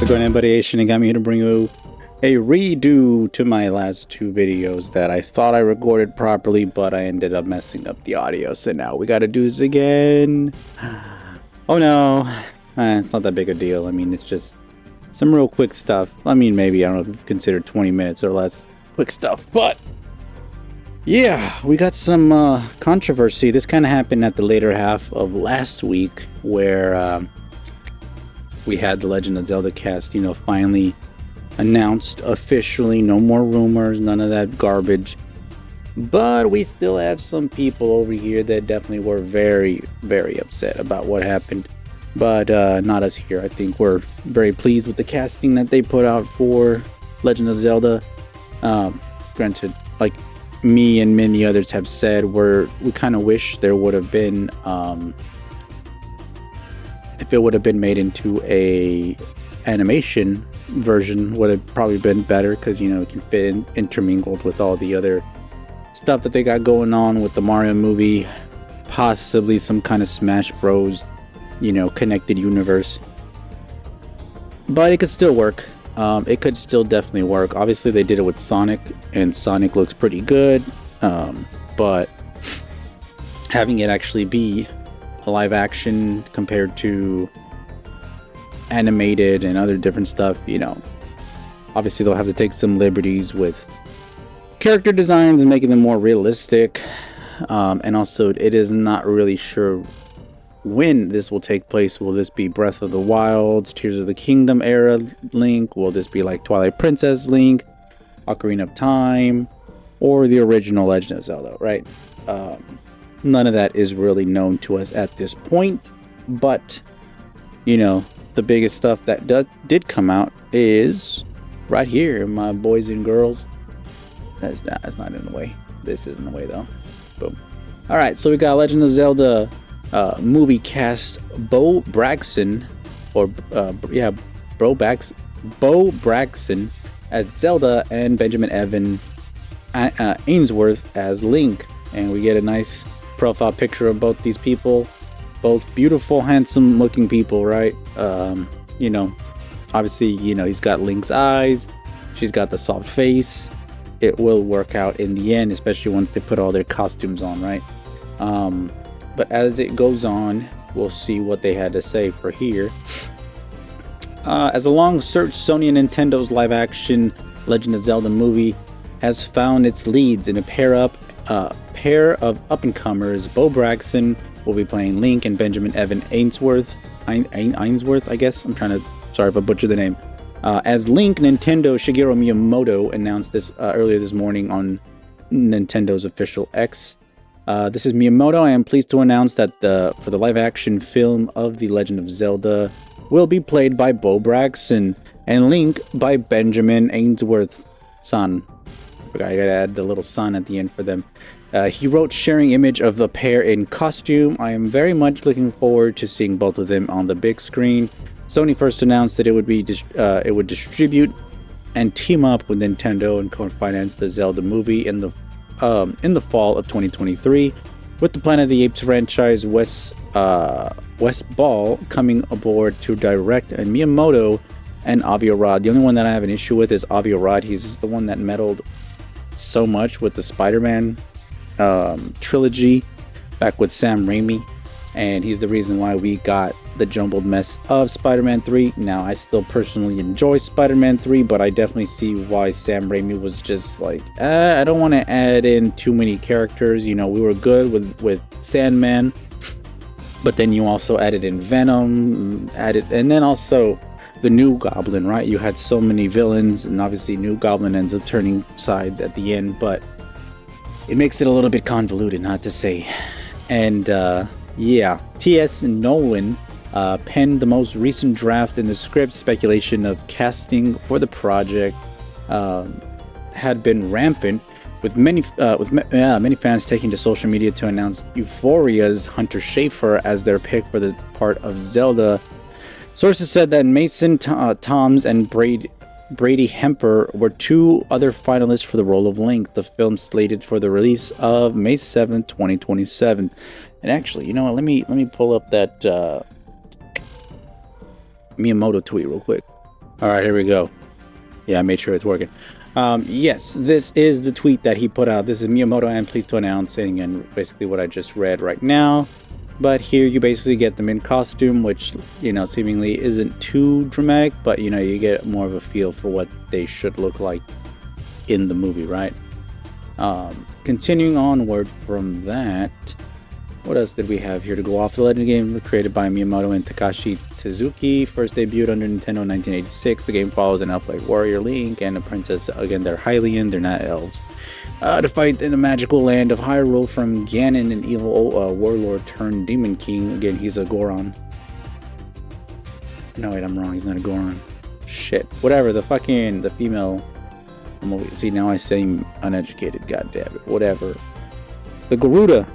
it going, everybody? Asian and got me here to bring you a redo to my last two videos that I thought I recorded properly, but I ended up messing up the audio. So now we gotta do this again. Oh no, it's not that big a deal. I mean, it's just some real quick stuff. I mean, maybe, I don't know if you consider 20 minutes or less quick stuff, but yeah, we got some controversy. This kind of happened at the later half of last week where we had the Legend of Zelda cast, finally announced officially. No more rumors, none of that garbage. But we still have some people over here that definitely were very, very upset about what happened. But not us here. I think we're very pleased with the casting that they put out for Legend of Zelda. Granted, like me and many others have said, we kind of wish there would have been, if it would have been made into a animation version, would have probably been better, because it can fit in, intermingled with all the other stuff that they got going on with the Mario movie, possibly some kind of Smash Bros, connected universe. But it could still work. It could still definitely work. Obviously they did it with Sonic, and Sonic looks pretty good, but having it actually be a live action compared to animated and other different stuff, obviously they'll have to take some liberties with character designs and making them more realistic, and also it is not really sure when this will take place. Will this be Breath of the Wild, Tears of the Kingdom era Link? Will this be like Twilight Princess Link, Ocarina of Time, or the original Legend of Zelda, right? None of that is really known to us at this point, but the biggest stuff that did come out is right here, my boys and girls. That's not in the way. This is in the way though. Boom. All right, so we got Legend of Zelda movie cast Bo Braxton, Bo Braxton as Zelda, and Benjamin Evan Ainsworth as Link, and we get a nice profile picture of both these people. Both beautiful, handsome looking people, right? Obviously, he's got Link's eyes, she's got the soft face. It will work out in the end, especially once they put all their costumes on, right? But as it goes on, we'll see what they had to say for here. As a long search, Sony and Nintendo's live-action Legend of Zelda movie has found its leads in a pair of up-and-comers. Bo Braxton will be playing Link, and Benjamin Evan Ainsworth, I guess. Sorry if I butchered the name. As Link, Nintendo Shigeru Miyamoto announced this earlier this morning on Nintendo's official X. This is Miyamoto. I am pleased to announce that for the live-action film of The Legend of Zelda will be played by Bo Braxton, and Link by Benjamin Ainsworth son. I forgot, I gotta add the little son at the end for them. He wrote, sharing image of the pair in costume. I am very much looking forward to seeing both of them on the big screen. Sony first announced that it would distribute and team up with Nintendo and co-finance the Zelda movie in the fall of 2023, with the Planet of the Apes franchise Wes Ball coming aboard to direct, and Miyamoto and Avi Arad. The only one that I have an issue with is Avi Arad. He's the one that meddled so much with the Spider-Man trilogy back with Sam Raimi, and he's the reason why we got the jumbled mess of Spider-Man 3. Now, I still personally enjoy Spider-Man 3, but I definitely see why Sam Raimi was just like, I don't want to add in too many characters. We were good with Sandman, but then you also added in Venom, and then also the New Goblin, right? You had so many villains, and obviously New Goblin ends up turning sides at the end, but it makes it a little bit convoluted, not to say. And yeah, T.S. Nolan penned the most recent draft in the script. Speculation of casting for the project had been rampant, with many fans taking to social media to announce Euphoria's Hunter Schafer as their pick for the part of Zelda. Sources said that Mason Toms and Brady Hemper were two other finalists for the role of Link. The film slated for the release of May 7th, 2027. And actually, you know what? Let me pull up that Miyamoto tweet real quick. All right, here we go. Yeah, I made sure it's working. Yes, this is the tweet that he put out. This is Miyamoto, and pleased to announce, and basically what I just read right now. But here you basically get them in costume, which, you know, seemingly isn't too dramatic, but, you know, you get more of a feel for what they should look like in the movie, right? Continuing onward from that, what else did we have here to go off? The Legend game created by Miyamoto and Takashi Tezuki, first debuted under Nintendo in 1986. The game follows an elf-like warrior Link and a princess. Again, they're Hylian, they're not elves. To fight in the magical land of Hyrule from Ganon, an evil warlord turned demon king. Again, he's a Goron. No, wait, I'm wrong. He's not a Goron. Shit. Whatever. The female. See, now I seem uneducated. God damn it. Whatever. The Garuda.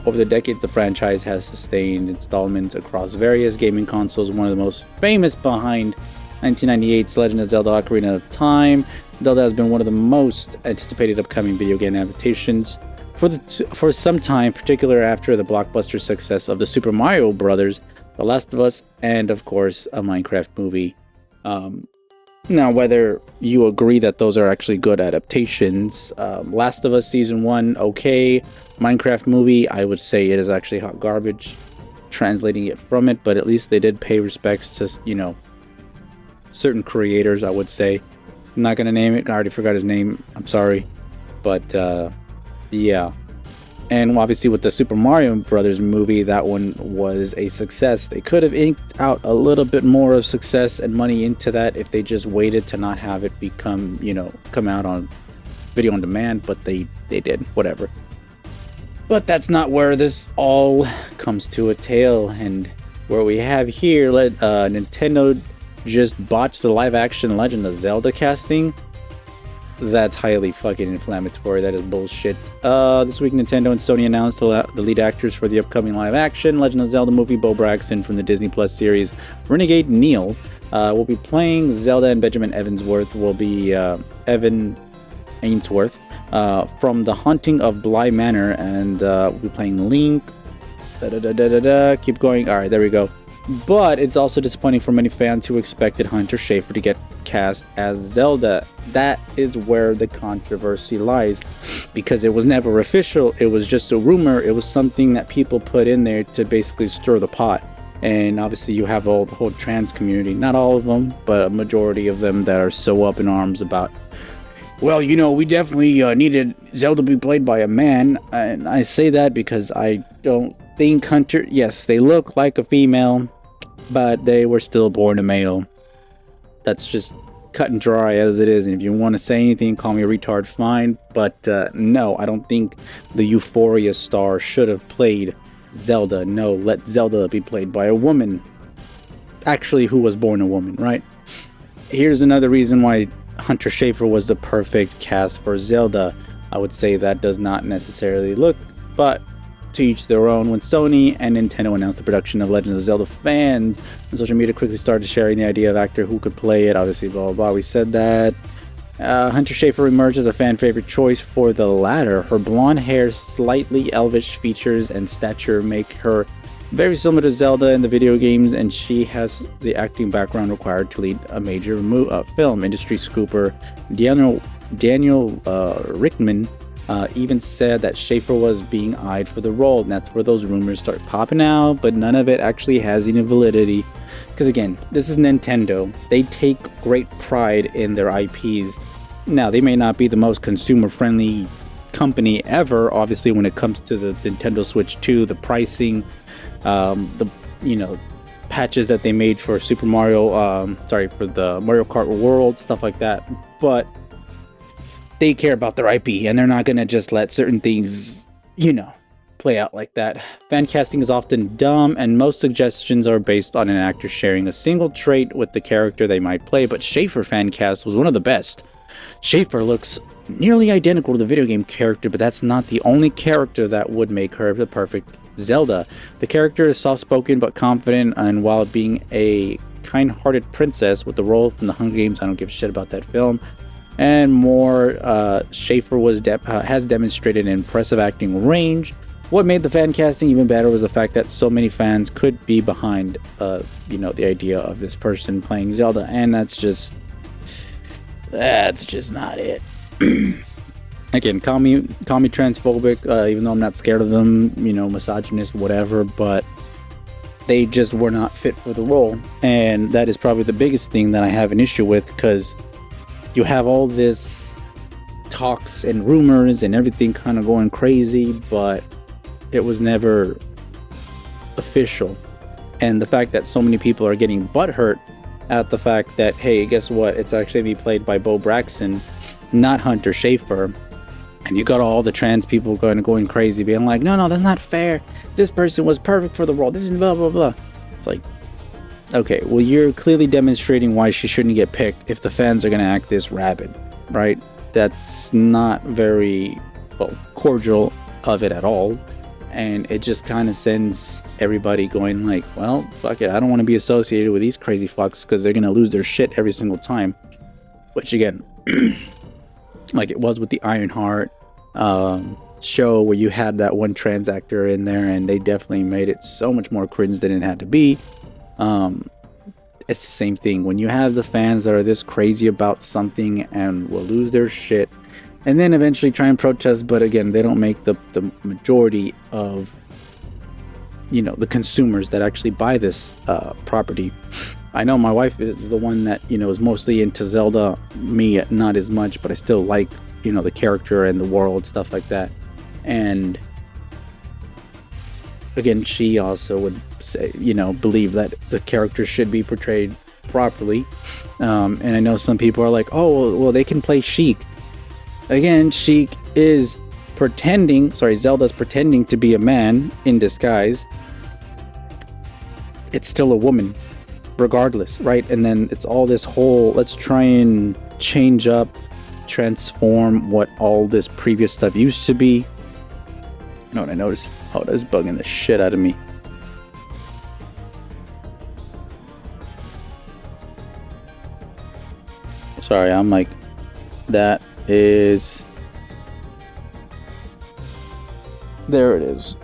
Over the decades, the franchise has sustained installments across various gaming consoles. One of the most famous behind 1998's Legend of Zelda: Ocarina of Time. Zelda has been one of the most anticipated upcoming video game adaptations for some time, particularly after the blockbuster success of the Super Mario Bros., The Last of Us, and of course a Minecraft movie. Now, whether you agree that those are actually good adaptations, Last of Us Season 1, okay. Minecraft movie, I would say it is actually hot garbage, translating it from it, but at least they did pay respects to, you know, certain creators, I would say. I'm not going to name it, I already forgot his name, I'm sorry. But, yeah. And obviously with the Super Mario Brothers movie, that one was a success. They could have inked out a little bit more of success and money into that if they just waited to not have it become, you know, come out on video on demand, but they did, whatever. But that's not where this all comes to a tale, and where we have here, Nintendo just botched the live-action Legend of Zelda casting. That's highly fucking inflammatory. That is bullshit. This week, Nintendo and Sony announced the lead actors for the upcoming live-action Legend of Zelda movie. Bo Braxton from the Disney Plus series Renegade Neil will be playing Zelda, and Benjamin Evansworth will be Evan Ainsworth from The Haunting of Bly Manor, and we'll be playing Link. Keep going. All right, there we go. But it's also disappointing for many fans who expected Hunter Schafer to get cast as Zelda. That is where the controversy lies, because it was never official. It was just a rumor. It was something that people put in there to basically stir the pot. And obviously you have the whole trans community, not all of them, but a majority of them that are so up in arms about, well, you know, we definitely needed Zelda to be played by a man. And I say that because I don't think Hunter, yes, they look like a female, but they were still born a male. That's just cut and dry as it is. And if you want to say anything, call me a retard, fine. But no, I don't think the Euphoria star should have played Zelda. No, let Zelda be played by a woman. Actually, who was born a woman, right? Here's another reason why Hunter Schafer was the perfect cast for Zelda. I would say that does not necessarily look, but to each their own. When Sony and Nintendo announced the production of Legend of Zelda, fans on social media quickly started sharing the idea of actor who could play it. Obviously, blah, blah, blah. We said that. Hunter Schafer emerged as a fan favorite choice for the latter. Her blonde hair, slightly elvish features, and stature make her very similar to Zelda in the video games, and she has the acting background required to lead a major film. Industry scooper Daniel Rickman even said that Schafer was being eyed for the role, and that's where those rumors start popping out, but none of it actually has any validity. Because again, this is Nintendo. They take great pride in their IPs. Now, they may not be the most consumer-friendly company ever, obviously, when it comes to the Nintendo Switch 2, the pricing, the, you know, patches that they made for Super Mario, for the Mario Kart World, stuff like that, but they care about their IP, and they're not going to just let certain things, you know, play out like that. Fan casting is often dumb, and most suggestions are based on an actor sharing a single trait with the character they might play, but Schafer fan cast was one of the best. Schafer looks nearly identical to the video game character, but that's not the only character that would make her the perfect Zelda. The character is soft-spoken but confident, and while being a kind-hearted princess with the role from the Hunger Games, I don't give a shit about that film, and more, Schafer has demonstrated an impressive acting range. what made the fan casting even better was the fact that so many fans could be behind, the idea of this person playing Zelda, and that's just not it. Again, call me transphobic, even though I'm not scared of them, misogynist, whatever, but they just were not fit for the role. And that is probably the biggest thing that I have an issue with, because you have all this talks and rumors and everything kind of going crazy, but it was never official. And the fact that so many people are getting butthurt at the fact that, hey, guess what? It's actually be played by Bo Braxton, not Hunter Schafer. And you got all the trans people going crazy, being like, no, that's not fair. This person was perfect for the role. This is blah, blah, blah. It's like, okay, well, you're clearly demonstrating why she shouldn't get picked if the fans are going to act this rabid, right? That's not very, cordial of it at all. And it just kind of sends everybody going like, well, fuck it, I don't want to be associated with these crazy fucks, because they're going to lose their shit every single time. Which, again, like it was with the Ironheart show, where you had that one trans actor in there, and they definitely made it so much more cringe than it had to be. It's the same thing. When you have the fans that are this crazy about something and will lose their shit, and then eventually try and protest, but again, they don't make the majority of, the consumers that actually buy this property. I know my wife is the one that, is mostly into Zelda. Me, not as much, but I still like, the character and the world, stuff like that. And again, she also would say, believe that the character should be portrayed properly. And I know some people are like, oh, well, they can play Sheik. Again, Sheik is Zelda's pretending to be a man in disguise. It's still a woman, regardless, right? And then it's all this whole, let's try and change up, transform what all this previous stuff used to be. You know what I noticed? Oh, that's bugging the shit out of me. Sorry, I'm like, that is, there it is.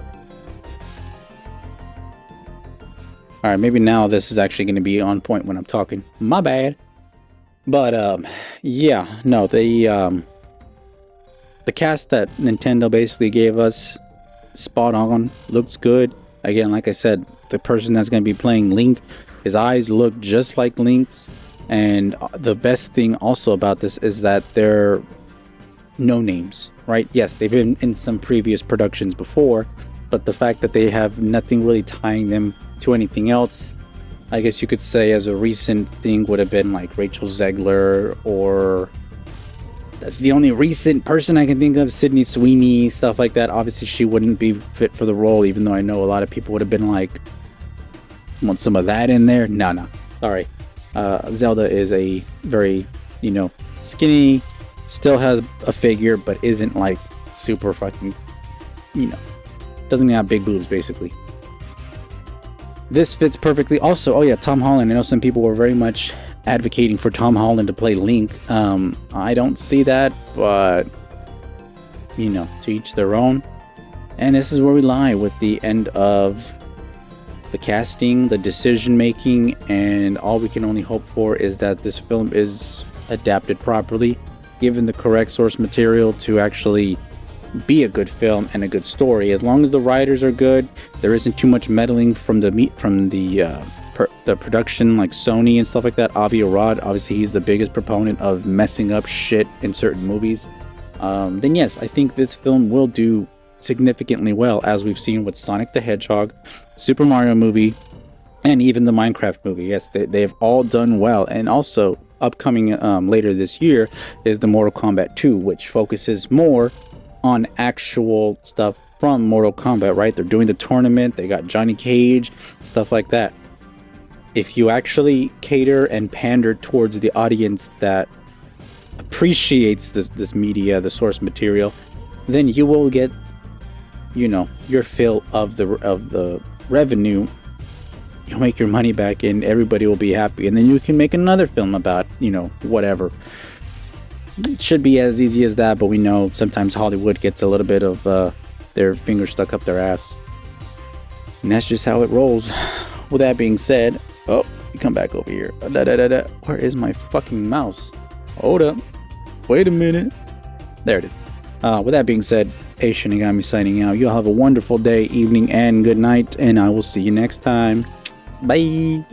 All right, maybe now this is actually going to be on point when I'm talking. My bad. But yeah, no, the cast that Nintendo basically gave us, spot on, looks good. Again, like I said, the person that's going to be playing Link, his eyes look just like Link's. And the best thing also about this is that they're no names, right? Yes, they've been in some previous productions before, but the fact that they have nothing really tying them to anything else, I guess you could say as a recent thing would have been like Rachel Zegler, or that's the only recent person I can think of, Sydney Sweeney, stuff like that. Obviously she wouldn't be fit for the role, even though I know a lot of people would have been like, want some of that in there. No, sorry. Zelda is a very, skinny, still has a figure, but isn't like super fucking, doesn't have big boobs, basically. This fits perfectly. Also, oh yeah, Tom Holland. I know some people were very much advocating for Tom Holland to play Link. I don't see that, but, to each their own. And this is where we lie with the end of the casting, the decision making, and all we can only hope for is that this film is adapted properly, given the correct source material to actually be a good film and a good story. As long as the writers are good, there isn't too much meddling from the production, like Sony and stuff like that. Avi Arad, obviously he's the biggest proponent of messing up shit in certain movies. Then yes, I think this film will do significantly well, as we've seen with Sonic the Hedgehog, Super Mario movie, and even the Minecraft movie. Yes, they've all done well. And also upcoming later this year is the Mortal Kombat 2, which focuses more on actual stuff from Mortal Kombat, right? They're doing the tournament, they got Johnny Cage, stuff like that. If you actually cater and pander towards the audience that appreciates this media, the source material, then you will get, your fill of the revenue. You'll make your money back and everybody will be happy, and then you can make another film about, whatever. It should be as easy as that, but we know sometimes Hollywood gets a little bit of their fingers stuck up their ass. And that's just how it rolls. With that being said, oh, you come back over here. Where is my fucking mouse? Hold up. Wait a minute. There it is. With that being said, A Shinigami signing out. You all have a wonderful day, evening, and good night, and I will see you next time. Bye.